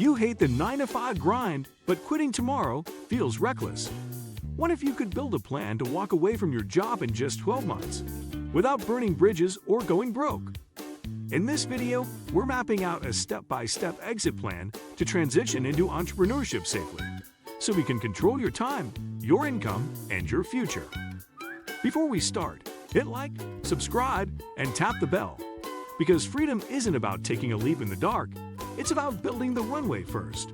You hate the 9-to-5 grind, but quitting tomorrow feels reckless. What if you could build a plan to walk away from your job in just 12 months without burning bridges or going broke? In this video, we're mapping out a step-by-step exit plan to transition into entrepreneurship safely, so we can control your time, your income, and your future. Before we start, hit like, subscribe, and tap the bell, because freedom isn't about taking a leap in the dark, it's about building the runway first.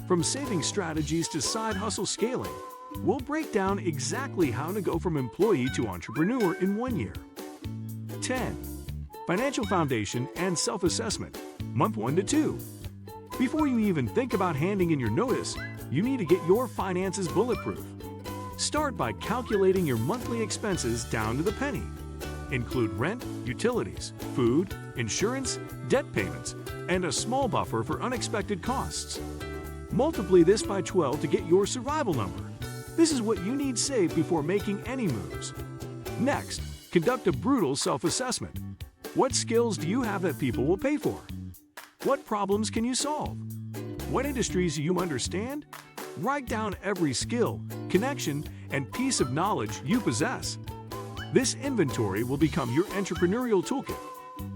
From saving strategies to side hustle scaling, we'll break down exactly how to go from employee to entrepreneur in 1 year. 10. Financial foundation and self-assessment, month 1 to 2. Before you even think about handing in your notice, you need to get your finances bulletproof. Start by calculating your monthly expenses down to the penny. Include rent, utilities, food, insurance, debt payments, and a small buffer for unexpected costs. Multiply this by 12 to get your survival number. This is what you need saved before making any moves. Next, conduct a brutal self-assessment. What skills do you have that people will pay for? What problems can you solve? What industries do you understand? Write down every skill, connection, and piece of knowledge you possess. This inventory will become your entrepreneurial toolkit.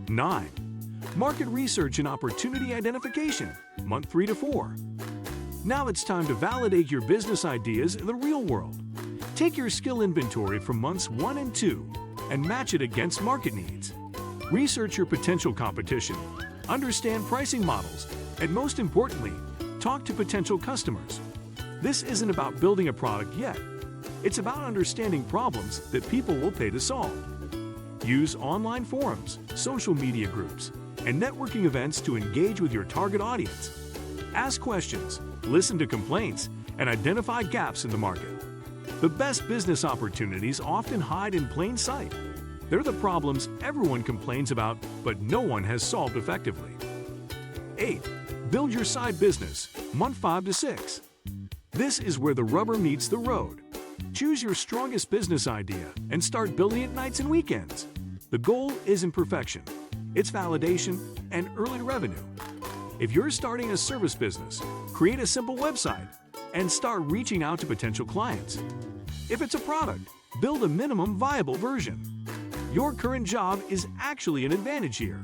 9. Market research and opportunity identification, month 3 to 4. Now it's time to validate your business ideas in the real world. Take your skill inventory from months 1 and 2 and match it against market needs. Research your potential competition, understand pricing models, and most importantly, talk to potential customers. This isn't about building a product yet. It's about understanding problems that people will pay to solve. Use online forums, social media groups, and networking events to engage with your target audience. Ask questions, listen to complaints, and identify gaps in the market. The best business opportunities often hide in plain sight. They're the problems everyone complains about, but no one has solved effectively. 8. Build your side business, month 5 to 6. This is where the rubber meets the road. Choose your strongest business idea and start building it nights and weekends. The goal isn't perfection. It's validation and early revenue. If you're starting a service business, create a simple website and start reaching out to potential clients. If it's a product, build a minimum viable version. Your current job is actually an advantage here.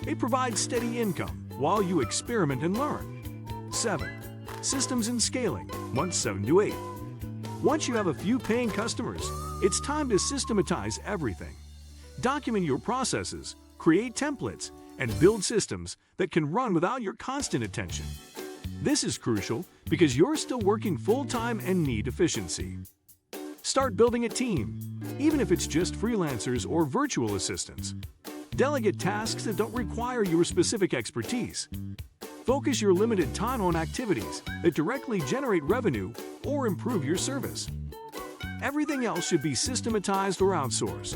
It provides steady income while you experiment and learn. 7. Systems and scaling, months 7 to 8. Once you have a few paying customers, it's time to systematize everything. Document your processes, create templates, and build systems that can run without your constant attention. This is crucial because you're still working full-time and need efficiency. Start building a team, even if it's just freelancers or virtual assistants. Delegate tasks that don't require your specific expertise. Focus your limited time on activities that directly generate revenue or improve your service. Everything else should be systematized or outsourced.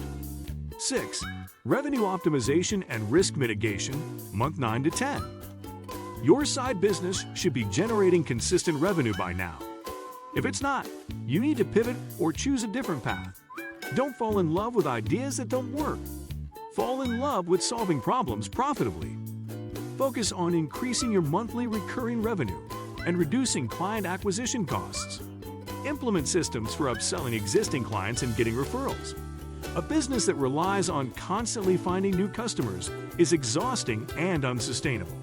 6. Revenue optimization and risk mitigation, month 9 to 10. Your side business should be generating consistent revenue by now. If it's not, you need to pivot or choose a different path. Don't fall in love with ideas that don't work. Fall in love with solving problems profitably. Focus on increasing your monthly recurring revenue and reducing client acquisition costs. Implement systems for upselling existing clients and getting referrals. A business that relies on constantly finding new customers is exhausting and unsustainable.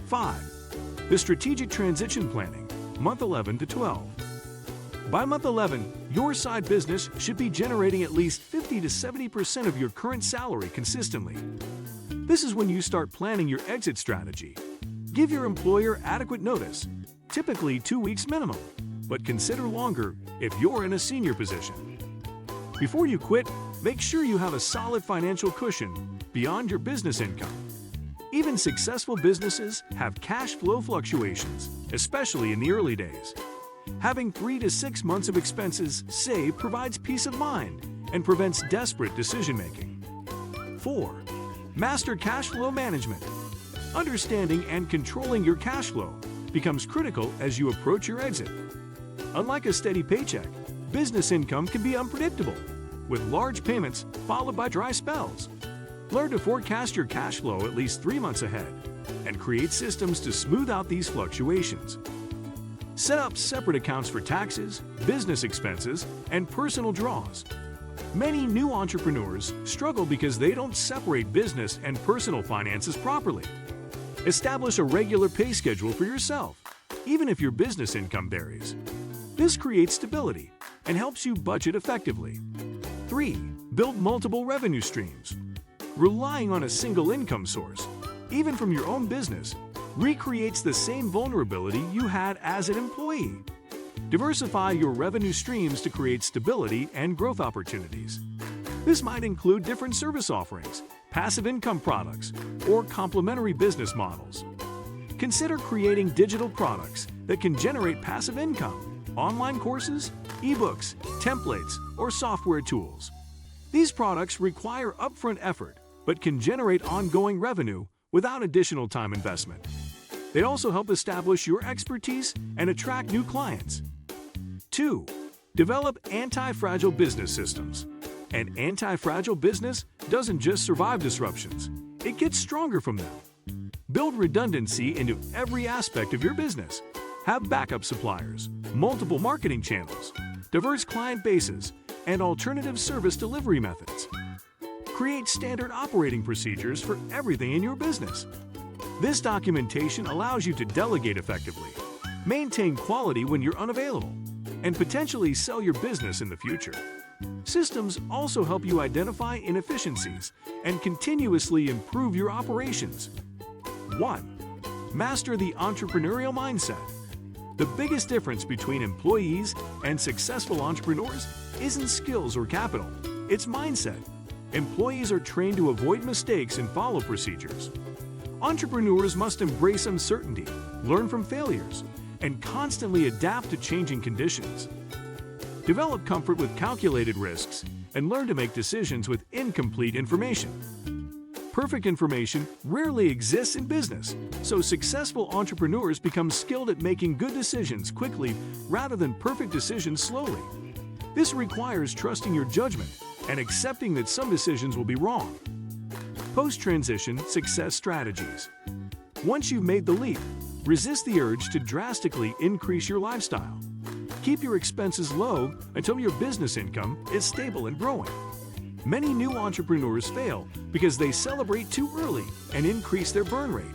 5. The strategic transition planning, month 11 to 12. By month 11, your side business should be generating at least 50 to 70% of your current salary consistently. This is when you start planning your exit strategy. Give your employer adequate notice, typically 2 weeks minimum, but consider longer if you're in a senior position. Before you quit, make sure you have a solid financial cushion beyond your business income. Even successful businesses have cash flow fluctuations, especially in the early days. Having 3 to 6 months of expenses saved provides peace of mind and prevents desperate decision-making. 4. Master cash flow management. Understanding and controlling your cash flow becomes critical as you approach your exit. Unlike a steady paycheck, business income can be unpredictable, with large payments followed by dry spells. Learn to forecast your cash flow at least 3 months ahead and create systems to smooth out these fluctuations. Set up separate accounts for taxes, business expenses, and personal draws. Many new entrepreneurs struggle because they don't separate business and personal finances properly. Establish a regular pay schedule for yourself, even if your business income varies. This creates stability and helps you budget effectively. 3. Build multiple revenue streams. Relying on a single income source, even from your own business, recreates the same vulnerability you had as an employee. Diversify your revenue streams to create stability and growth opportunities. This might include different service offerings, passive income products, or complementary business models. Consider creating digital products that can generate passive income, online courses, ebooks, templates, or software tools. These products require upfront effort, but can generate ongoing revenue without additional time investment. They also help establish your expertise and attract new clients. 2. Develop anti-fragile business systems. An anti-fragile business doesn't just survive disruptions, it gets stronger from them. Build redundancy into every aspect of your business. Have backup suppliers, multiple marketing channels, diverse client bases, and alternative service delivery methods. Create standard operating procedures for everything in your business. This documentation allows you to delegate effectively, maintain quality when you're unavailable, and potentially sell your business in the future. Systems also help you identify inefficiencies and continuously improve your operations. 1. Master the entrepreneurial mindset. The biggest difference between employees and successful entrepreneurs isn't skills or capital, it's mindset. Employees are trained to avoid mistakes and follow procedures. Entrepreneurs must embrace uncertainty, learn from failures, and constantly adapt to changing conditions. Develop comfort with calculated risks and learn to make decisions with incomplete information. Perfect information rarely exists in business, so successful entrepreneurs become skilled at making good decisions quickly rather than perfect decisions slowly. This requires trusting your judgment and accepting that some decisions will be wrong. Post-transition success strategies. Once you've made the leap, resist the urge to drastically increase your lifestyle. Keep your expenses low until your business income is stable and growing. Many new entrepreneurs fail because they celebrate too early and increase their burn rate.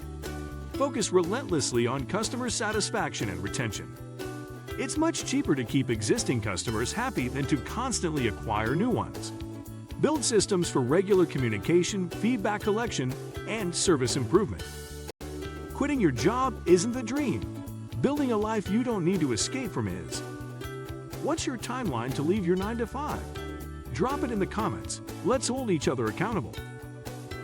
Focus relentlessly on customer satisfaction and retention. It's much cheaper to keep existing customers happy than to constantly acquire new ones. Build systems for regular communication, feedback collection, and service improvement. Quitting your job isn't the dream. Building a life you don't need to escape from is. What's your timeline to leave your 9-to-5? Drop it in the comments. Let's hold each other accountable.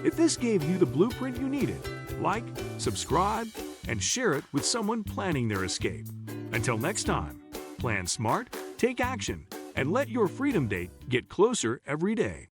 If this gave you the blueprint you needed, like, subscribe, and share it with someone planning their escape. Until next time, plan smart, take action, and let your freedom date get closer every day.